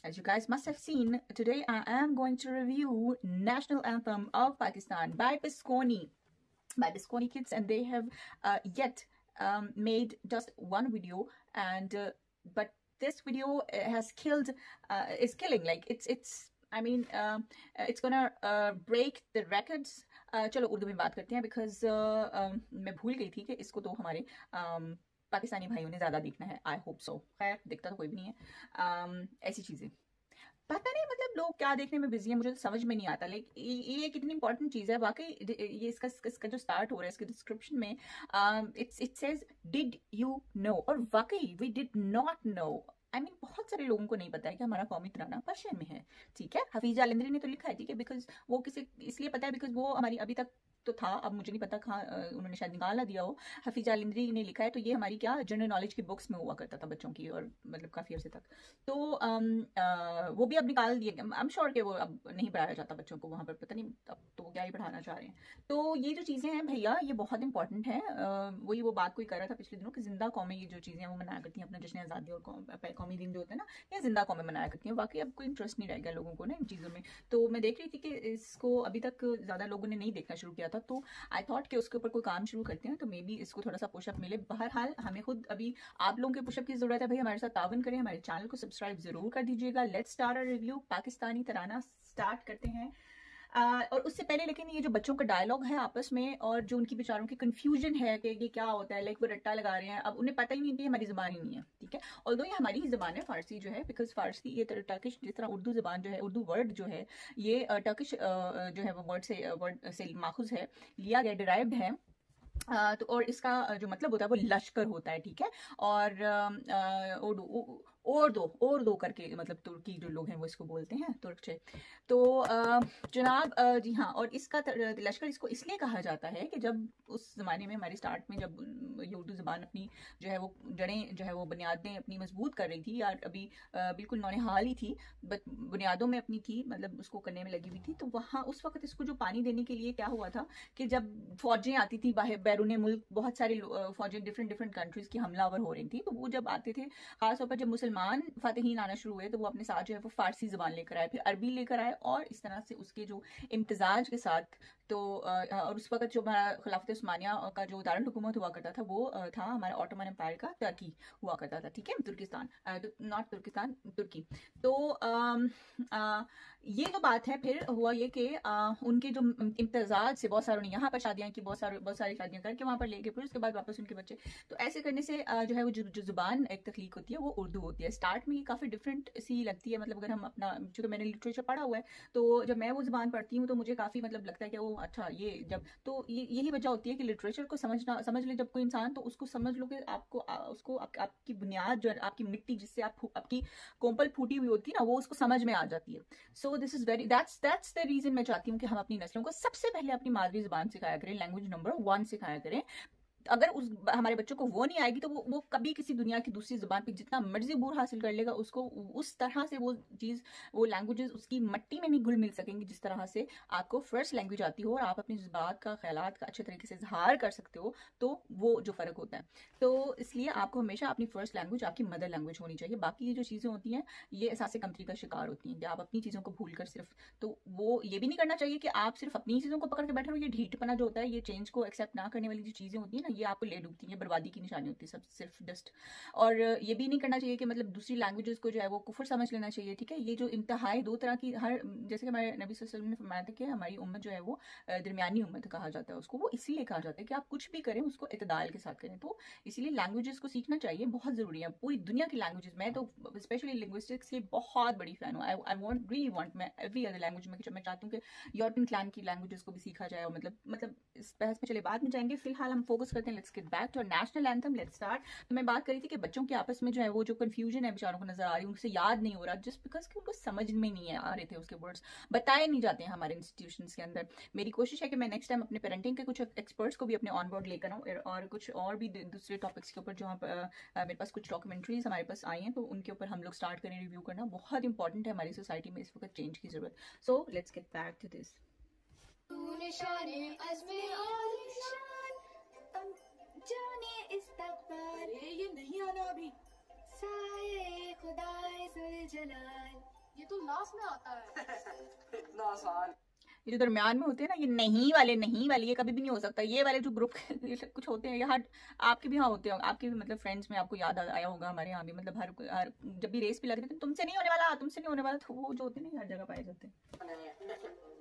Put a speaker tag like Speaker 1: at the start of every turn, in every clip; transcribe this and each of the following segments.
Speaker 1: As you guys must have seen, today I am going to review National Anthem of Pakistan by Bisconi Kids, and they have yet made just one video, and but this video has killed, is killing, like it's I mean it's gonna break the records. चलो उर्दू में बात करते हैं, because मैं भूल गई थी कि इसको तो हमारे पाकिस्तानी भाइयों ने ज़्यादा देखना है। I hope so. खैर, देखता तो कोई भी नहीं है। ऐसी चीज़ें पता नहीं, मतलब लोग क्या देखने में बिजी है, मुझे तो समझ में नहीं आता। लाइक ये कितनी इंपॉर्टेंट चीज़ है वाकई। ये इसका जो स्टार्ट हो रहा है, इसके डिस्क्रिप्शन में it says did you know, और वाकई we did not know. I mean बहुत सारे लोगों को नहीं पता है कि हमारा कौमी तराना पर्शियन में है। ठीक है, हफीज जालंधरी ने तो लिखा है, ठीक है, बिकॉज वो किसी इसलिए पता है बिकॉज वो हमारी अभी तक तो था, अब मुझे नहीं पता कहाँ उन्होंने शायद निकाल दिया हो। हफीज जालंधरी ने लिखा है, तो ये हमारी क्या जनरल नॉलेज की बुक्स में हुआ करता था बच्चों की, और मतलब काफ़ी अर्से तक। तो वो भी अब निकाल दिए। आई एम श्योर कि वो अब नहीं पढ़ाया जाता बच्चों को वहाँ पर, पता नहीं अब तो क्या ही पढ़ाना चाह रहे हैं। तो ये जो चीज़ें हैं भैया, ये बहुत इंपॉर्टेंट है। वही वो बात कोई कर रहा था पिछले दिनों कि जिंदा कौमें ये जो चीज़ें हैं वो मनाया करती हैं अपना जश्न आज़ादी, और कौमी दिन जो होता है ना, ये जिंदा कौमें मनाया करती हैं। वाकई अब कोई इंटरेस्ट नहीं रह गया लोगों को ना इन चीज़ों में। तो मैं देख रही थी कि इसको अभी तक ज़्यादा लोगों ने नहीं देखना शुरू किया था, तो आई थॉट कि उसके ऊपर कोई काम शुरू करते हैं, तो मे बी इसको थोड़ा सा पुशअप मिले। बहरहाल हमें खुद अभी आप लोगों के पुशअप की जरूरत है भाई। हमारे साथ तावन करें, हमारे चैनल को सब्सक्राइब जरूर कर दीजिएगा। Let's start a review. Pakistani Tarana start करते हैं। और उससे पहले लेकिन ये जो बच्चों का डायलॉग है आपस में, और जो उनकी बेचारों की कंफ्यूजन है कि ये क्या होता है, लाइक वो रट्टा लगा रहे हैं, अब उन्हें पता ही नहीं कि हमारी ज़बान ही नहीं है। ठीक है, ऑल्दो ये हमारी ही ज़बान है फारसी जो है, बिकॉज फारसी ये टर्किश, जिस तरह उर्दू ज़बान जो है, उर्दू वर्ड जो है ये टर्किश जो है वो वर्ड से माखुज है, लिया गया, डिराइव्ड है। तो और इसका जो मतलब होता है वो लश्कर होता है। ठीक है, और और दो करके, मतलब तुर्की जो लोग हैं वो इसको बोलते हैं, तुर्क से। तो जनाब जी हाँ, और इसका लश्कर इसको इसलिए कहा जाता है कि जब उस ज़माने में हमारे स्टार्ट में जब ये उर्दू ज़बान अपनी जो है वो जड़ें जो है वो बुनियादें अपनी मजबूत कर रही थी, या अभी बिल्कुल नौनिहाल ही थी, बट बुनियादों में अपनी थी, मतलब उसको करने में लगी हुई थी। तो वहाँ उस वक्त इसको जो पानी देने के लिए क्या हुआ था कि जब फौजें आती थी बाहर बैरून मुल्क, बहुत सारी फौजें डिफरेंट कंट्रीज की हमलावर हो रही थी, तो वो जब आते थे, खासतौर पर जब मुसलमान फातिहीन आना शुरू हुए, तो वो अपने साथ जो है वो फारसी ज़बान लेकर आए, फिर अरबी लेकर आए, और इस तरह से उसके जो इम्तिजाज के साथ। तो और उस वक्त जो हमारा खिलाफत उस्मानिया का जो दारुल हुकूमत हुआ करता था वो था हमारा ऑटोमन एम्पायर का टर्की हुआ करता था। ठीक है, तुर्किस्तान, नॉट तुर्किस्तान, तुर्की। तो ये जो बात है, फिर हुआ ये कि उनके जो इम्तिजाज से बहुत सारों ने यहाँ पर शादियाँ की, बहुत सारी शादियाँ करके वहाँ पर लेके, फिर उसके बाद वापस उनके बच्चे। तो ऐसे करने से जो है वो जो ज़ुबान एक तख्लीक होती है वो उर्दू होती है। स्टार्ट में ये काफ़ी डिफरेंट सी लगती है, मतलब अगर हम अपना, चूँकि मैंने लिटरेचर पढ़ा हुआ है, तो जब मैं वो ज़ुबान पढ़ती हूँ तो मुझे काफ़ी मतलब लगता है कि वो अच्छा, ये जब तो यही वजह होती है कि लिटरेचर को समझ ले जब कोई इंसान, तो उसको समझ लो कि आपको उसको आपकी बुनियाद जो है, आपकी मिट्टी जिससे आपकी कोंपल फूटी हुई होती है ना, वो उसको समझ में आ जाती है। So this is very that's the reason मैं चाहती हूँ कि हम अपनी नस्लों को सबसे पहले अपनी मादरी ज़ुबान सिखाया करें, लैंग्वेज नंबर 1 सिखाया करें। अगर हमारे बच्चों को वो नहीं आएगी तो वो कभी किसी दुनिया की दूसरी ज़ुबान पे जितना मर्जी बूर हासिल कर लेगा, उसको उस तरह से वो चीज़, वो लैंग्वेजेस उसकी मट्टी में नहीं घुल मिल सकेंगी जिस तरह से आपको फर्स्ट लैंग्वेज आती हो और आप अपनी ज़बात का, ख्यालात का अच्छे तरीके से इजहार कर सकते हो। तो वो जो फ़र्क होता है, तो इसलिए आपको हमेशा अपनी फर्स्ट लैंग्वेज आपकी मदर लैंग्वेज होनी चाहिए। बाकी ये जो चीज़ें होती हैं ये एहसास कमतरी का शिकार होती हैं कि आप अपनी चीज़ों को भूल कर सिर्फ, तो वो ये भी नहीं करना चाहिए कि आप सिर्फ अपनी चीज़ों को पकड़ के बैठे हो। ये ढीठपना जो होता है, ये चेंज को एक्सेप्ट ना करने वाली जो चीज़ें होती हैं ना, ये आपको ले डूबती है, बर्बादी की निशानी होती है सब, सिर्फ जस्ट। और ये भी नहीं करना चाहिए कि मतलब दूसरी लैंग्वेजेस को जो है वो कुफर समझ लेना चाहिए, ठीक है। ये जो इंतहाई दो तरह की, हर जैसे कि हमारे नबी सल्लल्लाहु अलैहि वसल्लम ने फरमाया था कि हमारी उम्मत जो है वो दरमियानी उम्मत कहा जाता है उसको, वो इसीलिए कहा जाता है कि आप कुछ भी करें उसको इतदाल के साथ करें। तो इसीलिए लैंग्वेजेस को सीखना चाहिए, बहुत ज़रूरी है। पूरी दुनिया की लैंग्वेजेस, मैं तो स्पेशली लिंग्विस्टिक्स की बहुत बड़ी फ़ैन हूँ। आई वॉन्ट रियली वॉन्ट, मैं एवरी अदर लैंग्वेज में मैं चाहती हूँ कि यूरोपियन क्लैन की लैंग्वेजेस को भी सीखा जाए। और मतलब इस बहस में चले बाद में जाएंगे, फिलहाल हम फोकस करते हैं। Let's get back to national anthem, let's start. तो मैं बात करी थी कि बच्चों के आपस में जो है वो जो कन्फ्यूजन है बेचारों को नजर आ रही है, उनसे याद नहीं हो रहा जस्ट बिकॉज कि उनको समझ में नहीं आ रहे थे, उसके वर्ड्स बताए नहीं जाते हैं हमारे इंस्टीट्यूशंस के अंदर। मेरी कोशिश है कि मैं नेक्स्ट टाइम अपने पेरेंटिंग के कुछ एक्सपर्ट्स को भी अपने ऑन बोर्ड लेकर आऊँ, और कुछ और भी दूसरे टॉपिक्स के ऊपर जो मेरे पास कुछ डॉक्यूमेंट्रीज हमारे पास आई हैं, तो उनके ऊपर हम लोग स्टार्ट करें रिव्यू करना। बहुत इंपॉर्टेंट है, हमारी सोसाइटी में इस वक्त चेंज की जरूरत। So let's get back to this.
Speaker 2: ये नहीं आना अभी। ये तो लास्ट में आता है।
Speaker 3: इतना आसान।
Speaker 1: ये जो दरम्यान में होते हैं ना, ये नहीं वाले ये कभी भी नहीं हो सकता। ये वाले जो ग्रुप कुछ होते हैं, ये हर आपके भी यहाँ होते हैं, आपके भी मतलब फ्रेंड्स में आपको याद आया होगा, हमारे यहाँ भी मतलब हर जब भी रेस भी लगती है तुमसे नहीं होने वाला, तो वो जो होते हैं हर जगह पाए जाते हैं।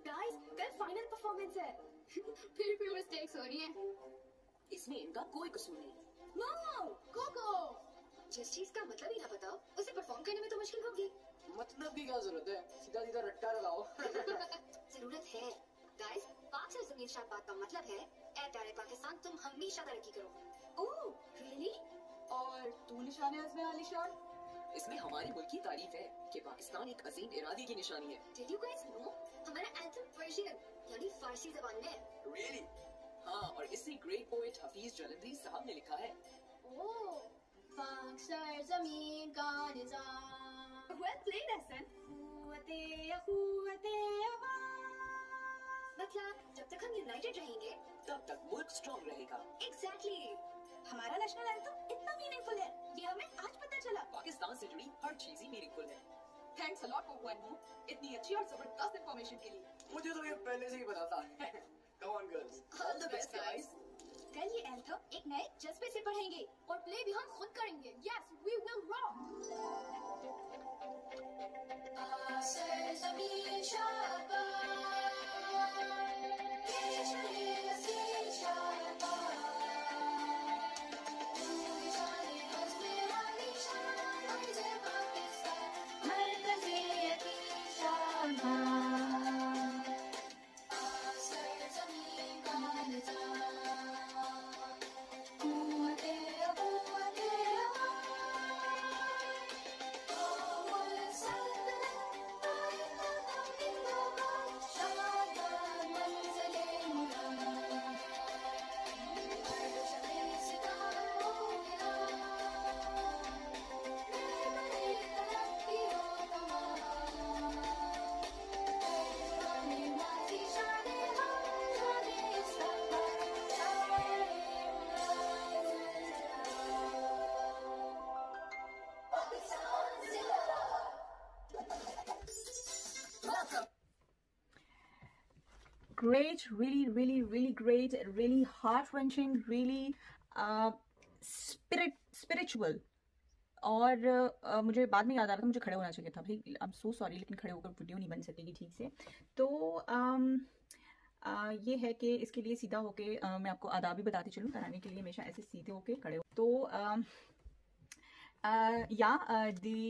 Speaker 2: गाइस, कल फाइनल परफॉर्मेंस है। फिर भी मिस्टेक्स हो रही हैं।
Speaker 3: इसमें इनका कोई कसूर नहीं।
Speaker 2: नो, कोको। जिस चीज का मतलब ही ना बताओ, उसे परफॉर्म करने में तो मुश्किल होगी।
Speaker 3: मतलब की क्या जरूरत है, सीधा सीधा रट्टा लगाओ।
Speaker 2: जरूरत है। गाइस, पाक से जमीन शाद बात का मतलब है ए प्यारे पाकिस्तान, तुम हमेशा तरक्की करो। ओह, रियली? और तू निशान आज़मा अली शान?
Speaker 3: इसमें हमारे मुल्क की तारीफ है कि पाकिस्तान एक अजीम इरादे की निशानी है।
Speaker 2: Did you guys know? हमारा एंथम पर्शियन यानी फारसी ज़बान में है।
Speaker 3: रियली? हाँ, और इसे ग्रेट पोएट हफीज जलंधरी साहब ने लिखा है।
Speaker 2: ओह, पाक सर जमीन का निजाम। Well played, Hassan. मतलब जब तक हम यूनाइटेड रहेंगे
Speaker 3: तब तक मुल्क स्ट्रॉन्ग रहेगा।
Speaker 2: Exactly. हमारा नेशनल एंथम इतना मीनिंगफुल है, ये हमें आज पता चला।
Speaker 3: पाकिस्तान से जुड़ी हर चीज ही मीनिंगफुल है।
Speaker 2: Thanks a lot for one इतनी अच्छी और जबरदस्त इंफॉर्मेशन के लिए।
Speaker 3: मुझे तो ये पहले से ही पता था। Come on girls. All the best guys.
Speaker 2: कल ये एंथम एक नए जज्बे से पढ़ेंगे और प्ले भी हम खुद करेंगे। Yes, we will rock.
Speaker 1: Great, really great, really heart-wrenching, really spiritual. और मुझे बाद में याद आ रहा था मुझे खड़े होना चाहिए था भाई, आई एम सो सॉरी, लेकिन खड़े होकर वीडियो नहीं बन सकेगी ठीक से। तो ये है कि इसके लिए सीधा होके मैं आपको आदाब भी बताती चलूँ, कराने के लिए हमेशा ऐसे सीधे होके खड़े हो। तो the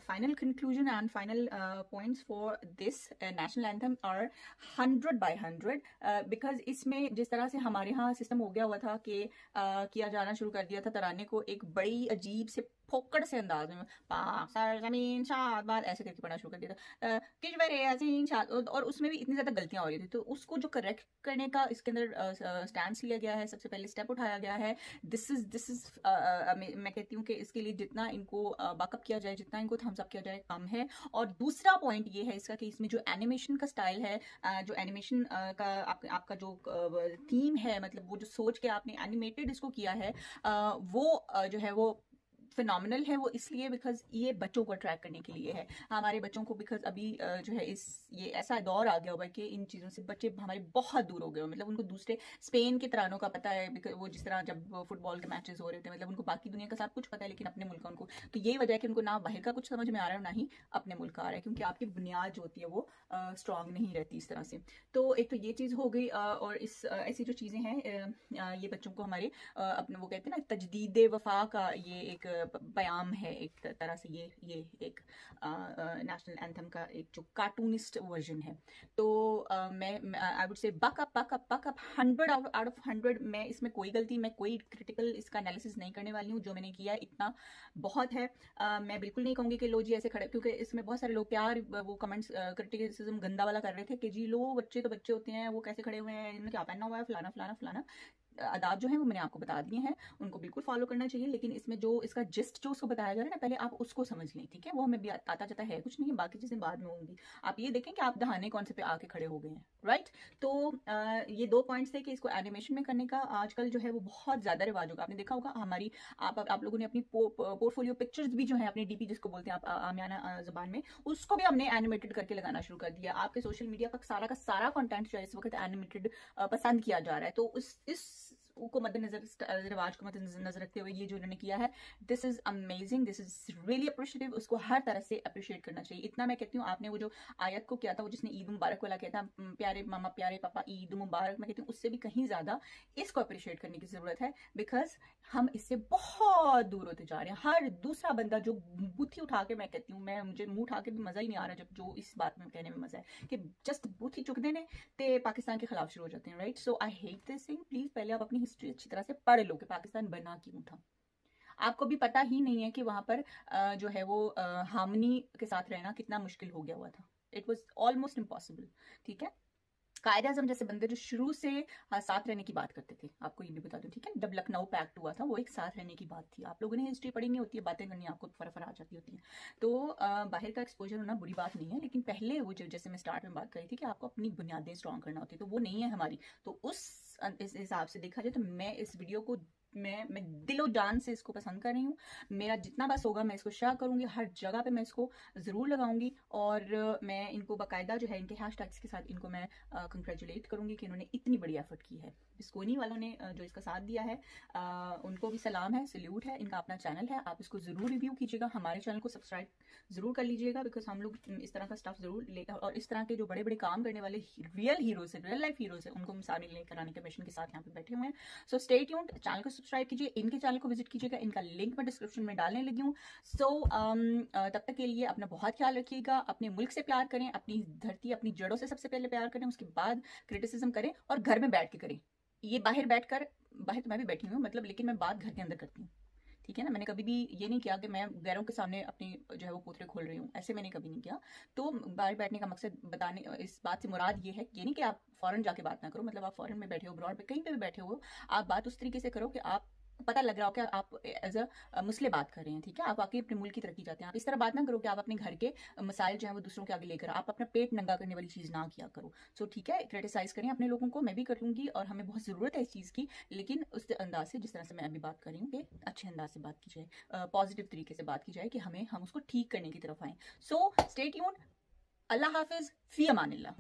Speaker 1: final conclusion and final points for this national anthem are 100 by 100 because इसमें जिस तरह से हमारे यहाँ सिस्टम हो गया हुआ था कि किया जाना शुरू कर दिया था तराने को एक बड़ी अजीब से फोकड़ से अंदाज में पाक सर जमीन शाद बात ऐसे करके पढ़ना शुरू कर दिया था किश शाद, और उसमें भी इतनी ज़्यादा गलतियाँ हो रही थी। तो उसको जो करेक्ट करने का इसके अंदर स्टैंड लिया गया है, सबसे पहले स्टेप उठाया गया है। दिस इज़ मैं कहती हूँ कि इसके लिए जितना इनको बैकअप किया जाए, जितना इनको थम्स अप किया जाए कम है। और दूसरा पॉइंट ये है इसका कि इसमें जो एनिमेशन का स्टाइल है, जो एनिमेशन का आपका जो थीम है, मतलब वो जो सोच के आपने एनिमेटेड इसको किया है, वो जो है वो फिनोमिनल है वो इसलिए बिकॉज ये बच्चों को अट्रैक्ट करने के लिए है, हमारे बच्चों को, बिकॉज अभी जो है ये ऐसा दौर आ गया हुआ है कि इन चीज़ों से बच्चे हमारे बहुत दूर हो गए हो। मतलब उनको दूसरे स्पेन के तरानों का पता है, बिकॉज वो जिस तरह जब फुटबॉल के मैचेस हो रहे थे, मतलब उनको बाकी दुनिया का सब कुछ पता है लेकिन अपने मुल्क का उनको, तो यही वजह है कि उनको ना बाहर का कुछ समझ में आ रहा है ना ही अपने मुल्क का आ रहा है, क्योंकि आपकी बुनियाद जो होती है वो स्ट्रांग नहीं रहती इस तरह से। तो एक तो ये चीज़ हो गई, और इस ऐसी जो चीज़ें हैं ये बच्चों को हमारे अपने, वो कहते हैं ना, तजदीद वफा का ये एक बयाम है एक तरह से, ये एक नेशनल एंथम का एक जो कार्टूनिस्ट वर्जन है। तो मैं I would say buck up 100 out of 100। मैं इसमें कोई गलती, मैं कोई क्रिटिकल इसका एनालिसिस नहीं करने वाली हूँ, जो मैंने किया है इतना बहुत है। मैं बिल्कुल नहीं कहूँगी कि लो जी ऐसे खड़े, क्योंकि इसमें बहुत सारे लोग प्यार वो कमेंट्स क्रिटिसिज्म गंदा वाला कर रहे थे कि जी लो बच्चे तो बच्चे होते हैं, वो कैसे खड़े हुए हैं, इन्होंने क्या पहना हुआ है, फलाना फलाना फलाना। आदाब जो है वो मैंने आपको बता दिए हैं, उनको बिल्कुल फॉलो करना चाहिए, लेकिन इसमें जो इसका जिस्ट जो उसको बताया जा रहा है ना, पहले आप उसको समझ लें, ठीक है। वो हमें भी आता जाता है कुछ नहीं है, बाकी चीज़ें बाद में होंगी। आप ये देखें कि आप दहाने कौन से पे आके खड़े हो गए हैं, राइट। तो ये 2 पॉइंट्स थे कि इसको एनिमेशन में करने का आजकल जो है वो बहुत ज़्यादा रिवाज होगा। आपने देखा होगा हमारी आप लोगों ने अपनी पोर्टफोलियो पिक्चर्स भी जो है अपनी डीपी जिसको बोलते हैं आप आमियाना ज़बान में, उसको भी हमने एनिमेटेड करके लगाना शुरू कर दिया। आपके सोशल मीडिया का सारा कंटेंट जो है इस वक्त एनिमेटेड पसंद किया जा रहा है। तो इस को मद्देनजर, रिवाज को मद्देनजर रखते हुए ये जो उन्होंने किया है, this is amazing, this is really appreciative. उसको हर तरह से अप्रिशिएट करना चाहिए। इतना मैं कहती हूँ, आपने वो जो आयत को किया था, वो जिसने ईद मुबारक वाला किया था, प्यारे मामा प्यारे पापा ईद मुबारक, मैं कहती हूँ उससे भी कहीं ज्यादा इसको अप्रिशिएट करने की जरूरत है, बिकॉज हम इससे बहुत दूर होते जा रहे हैं। हर दूसरा बंदा जो बुथी उठा के, मैं कहती हूँ, मुझे मुंह उठा के भी मजा ही नहीं आ रहा, जब जो इस बात में कहने में मजा है कि जस्ट बुथी चुक देने ते पाकिस्तान के खिलाफ शुरू हो जाते हैं, right. So I hate this thing. Please पहले आप अपनी हिस्ट्री अच्छी तरह से पढ़ लो कि पाकिस्तान बना क्यों था। आपको भी पता ही नहीं है कि वहां पर जो है वो हार्मनी के साथ रहना कितना मुश्किल हो गया हुआ था। इट वॉज ऑलमोस्ट इम्पॉसिबल, ठीक है। कायद आजम जैसे बंदे जो शुरू से साथ रहने की बात करते थे, आपको ये भी बता दूं, ठीक है। जब लखनऊ पैक्ट हुआ था वो एक साथ रहने की बात थी। आप लोगों ने हिस्ट्री पढ़ी नहीं होती है, बातें करनी आपको फराफर आ जाती होती है। तो बाहर का एक्सपोजर होना बुरी बात नहीं है, लेकिन पहले वो जैसे मैं स्टार्ट में बात करी थी कि आपको अपनी बुनियादें स्ट्रॉन्ग करना होती है, तो वो नहीं है हमारी। तो उस हिसाब से देखा जाए तो मैं इस वीडियो को मैं दिलो जान से इसको पसंद कर रही हूँ। मेरा जितना बस होगा मैं इसको शेयर करूंगी, हर जगह पे मैं इसको ज़रूर लगाऊंगी, और मैं इनको बाकायदा जो है इनके हैशटैग्स के साथ इनको मैं कंग्रेचुलेट करूंगी कि इन्होंने इतनी बड़ी एफर्ट की है। बिस्कोनी वालों ने जो इसका साथ दिया है उनको भी सलाम है, सल्यूट है। इनका अपना चैनल है, आप इसको ज़रूर रिव्यू कीजिएगा, हमारे चैनल को सब्सक्राइब ज़रूर कर लीजिएगा, बिकॉज हम लोग इस तरह का स्टफ ज़रूर लेकर, और इस तरह के जो बड़े बड़े काम करने वाले रियल हीरोज़ है, रियल लाइफ हीरोज़ है, उनको हम सामने लेकर आने के मिशन के साथ यहाँ पे बैठे हुए हैं। सो स्टे ट्यून्ड, चैनल को सब्सक्राइब कीजिए, इनके चैनल को विजिट कीजिएगा, इनका लिंक मैं डिस्क्रिप्शन में डालने लगी हूँ। सो तब तक के लिए अपना बहुत ख्याल रखिएगा, अपने मुल्क से प्यार करें, अपनी धरती अपनी जड़ों से सबसे पहले प्यार करें, उसके बाद क्रिटिसिज्म करें, और घर में बैठ के करें। ये बाहर तो मैं भी बैठी हुई हूँ, मतलब, लेकिन मैं बात घर के अंदर करती हूँ, ठीक है ना। मैंने कभी भी ये नहीं किया कि मैं गैरों के सामने अपनी जो है वो पोतरे खोल रही हूँ, ऐसे मैंने कभी नहीं किया। तो बाहर बैठने का मकसद बताने, इस बात से मुराद ये है, ये नहीं कि आप फॉरेन जाके बात ना करो, मतलब आप फॉरेन में बैठे हो, ब्रॉड पे कहीं पे भी बैठे हो, आप बात उस तरीके से करो कि आप पता लग रहा हो कि आप एज अ मुस्लिम बात कर रहे हैं, ठीक है। आप वाकई अपने मुल्क की तरक्की चाहते हैं। आप इस तरह बात ना करो कि आप अपने घर के मसाइल जो है वो दूसरों के आगे लेकर, आप अपना पेट नंगा करने वाली चीज़ ना किया करो। सो ठीक है, क्रिटिसाइज करें अपने लोगों को, मैं भी करूँगी, और हमें बहुत ज़रूरत है इस चीज़ की, लेकिन उस अंदाज से जिस तरह से मैं अभी बात कर रही हूँ कि अच्छे अंदाज से बात की जाए, पॉजिटिव तरीके से बात की जाए कि हम उसको ठीक करने की तरफ आएँ। सो स्टे ट्यून्ड, अल्लाह हाफिज़, फी अमानिल्लाह।